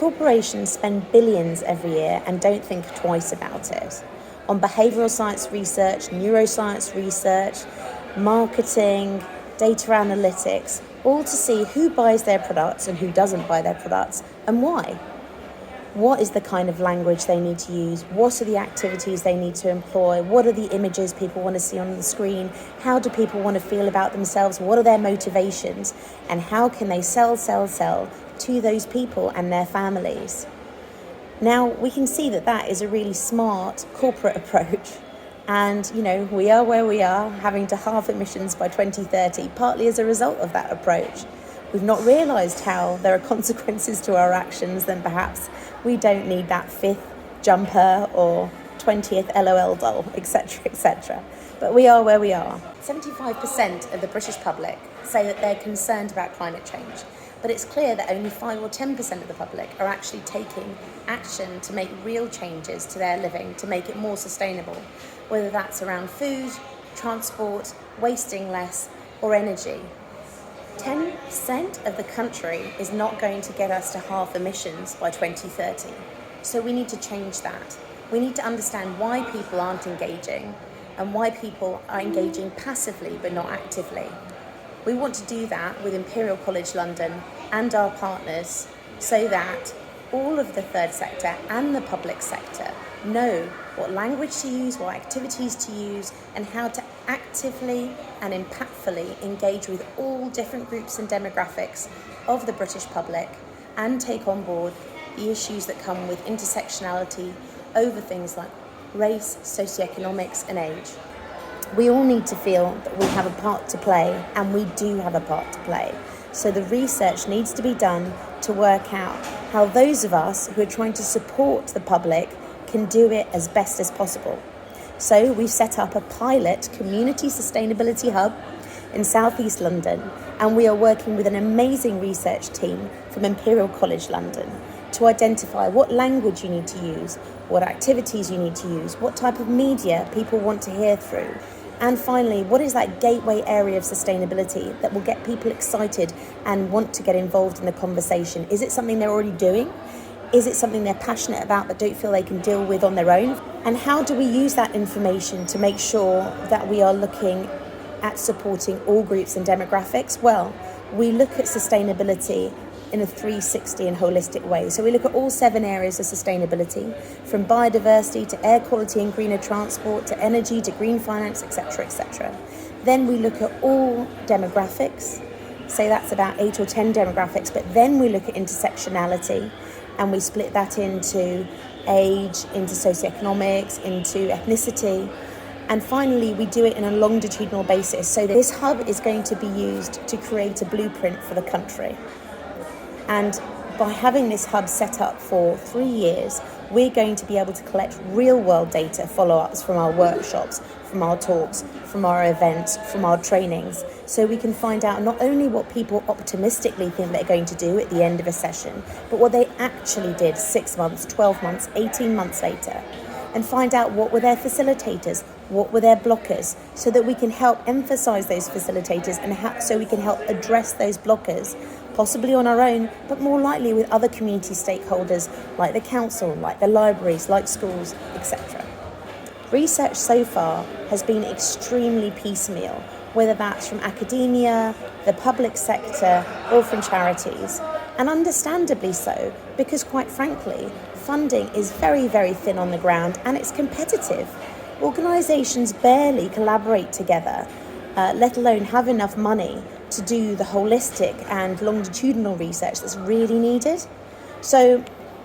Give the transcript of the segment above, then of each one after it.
corporations spend billions every year and don't think twice about it. On behavioural science research, neuroscience research, marketing, data analytics, all to see who buys their products and who doesn't buy their products and why. What is the kind of language they need to use? What are the activities they need to employ? What are the images people want to see on the screen? How do people want to feel about themselves? What are their motivations? And how can they sell to those people and their families? Now, we can see that that is a really smart corporate approach. And, we are where we are, having to halve emissions by 2030, partly as a result of that approach. We've not realised how there are consequences to our actions, then perhaps we don't need that 5th jumper or 20th LOL doll, etc., etc. But we are where we are. 75% of the British public say that they're concerned about climate change. But it's clear that only 5 or 10% of the public are actually taking action to make real changes to their living, to make it more sustainable, whether that's around food, transport, wasting less, or energy. 10% of the country is not going to get us to half emissions by 2030. So we need to change that. We need to understand why people aren't engaging and why people are engaging passively but not actively. We want to do that with Imperial College London and our partners so that all of the third sector and the public sector know what language to use, what activities to use, and how to actively and impactfully engage with all different groups and demographics of the British public and take on board the issues that come with intersectionality over things like race, socioeconomics, and age. We all need to feel that we have a part to play, and we do have a part to play. So the research needs to be done to work out how those of us who are trying to support the public can do it as best as possible. So we've set up a pilot community sustainability hub in South East London, and we are working with an amazing research team from Imperial College London to identify what language you need to use, what activities you need to use, what type of media people want to hear through. And finally, what is that gateway area of sustainability that will get people excited and want to get involved in the conversation? Is it something they're already doing? Is it something they're passionate about but don't feel they can deal with on their own? And how do we use that information to make sure that we are looking at supporting all groups and demographics? Well, we look at sustainability in a 360 and holistic way. So we look at all 7 areas of sustainability, from biodiversity to air quality and greener transport, to energy, to green finance, etc., etc. Then we look at all demographics, say that's about 8 or 10 demographics, but then we look at intersectionality, and we split that into age, into socioeconomics, into ethnicity. And finally, we do it in a longitudinal basis. So this hub is going to be used to create a blueprint for the country. And by having this hub set up for 3 years, we're going to be able to collect real-world data follow-ups from our workshops, from our talks, from our events, from our trainings, so we can find out not only what people optimistically think they're going to do at the end of a session, but what they actually did 6 months, 12 months, 18 months later, and find out what were their facilitators, what were their blockers, so that we can help emphasize those facilitators and so we can help address those blockers, possibly on our own, but more likely with other community stakeholders like the council, like the libraries, like schools, etc. Research so far has been extremely piecemeal, whether that's from academia, the public sector, or from charities. And understandably so, because quite frankly, funding is very, very thin on the ground and it's competitive. Organisations barely collaborate together, let alone have enough money to do the holistic and longitudinal research that's really needed. So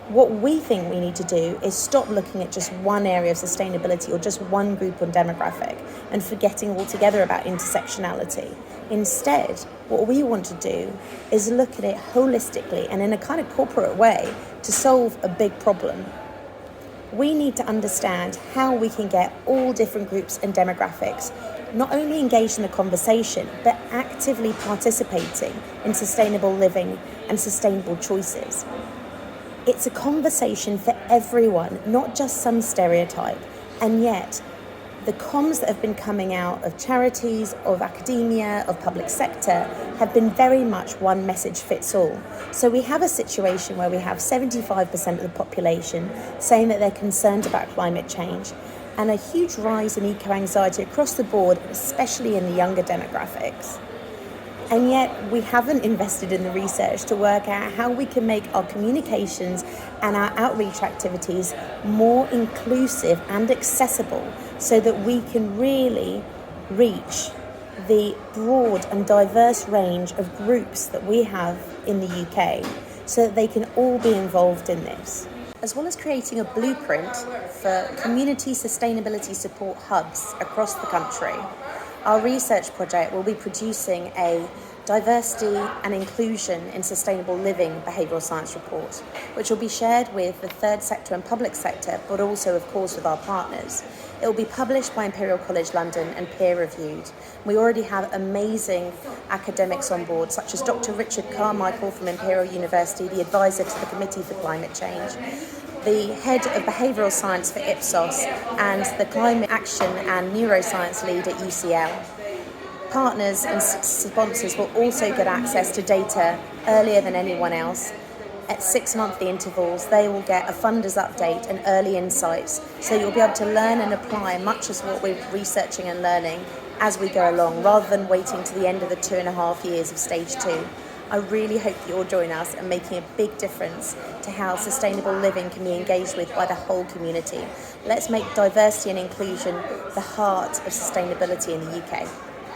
what we think we need to do is stop looking at just one area of sustainability or just one group or demographic and forgetting altogether about intersectionality. Instead, what we want to do is look at it holistically and in a kind of corporate way to solve a big problem. We need to understand how we can get all different groups and demographics not only engaged in the conversation, but actively participating in sustainable living and sustainable choices. It's a conversation for everyone, not just some stereotype, and yet the comms that have been coming out of charities, of academia, of public sector have been very much one message fits all. So we have a situation where we have 75% of the population saying that they're concerned about climate change, and a huge rise in eco-anxiety across the board, especially in the younger demographics. And yet we haven't invested in the research to work out how we can make our communications and our outreach activities more inclusive and accessible so that we can really reach the broad and diverse range of groups that we have in the UK so that they can all be involved in this. As well as creating a blueprint for community sustainability support hubs across the country, our research project will be producing a diversity and inclusion in sustainable living behavioural science report, which will be shared with the third sector and public sector, but also, of course, with our partners. It will be published by Imperial College London and peer-reviewed. We already have amazing academics on board, such as Dr. Richard Carmichael from Imperial University, the advisor to the Committee for Climate Change, the head of behavioural science for Ipsos, and the climate action and neuroscience lead at UCL. Partners and sponsors will also get access to data earlier than anyone else. At 6 monthly intervals, they will get a funders update and early insights, so you'll be able to learn and apply much as what we're researching and learning as we go along, rather than waiting to the end of the 2.5 years of stage 2. I really hope that you'll join us in making a big difference to how sustainable living can be engaged with by the whole community. Let's make diversity and inclusion the heart of sustainability in the UK.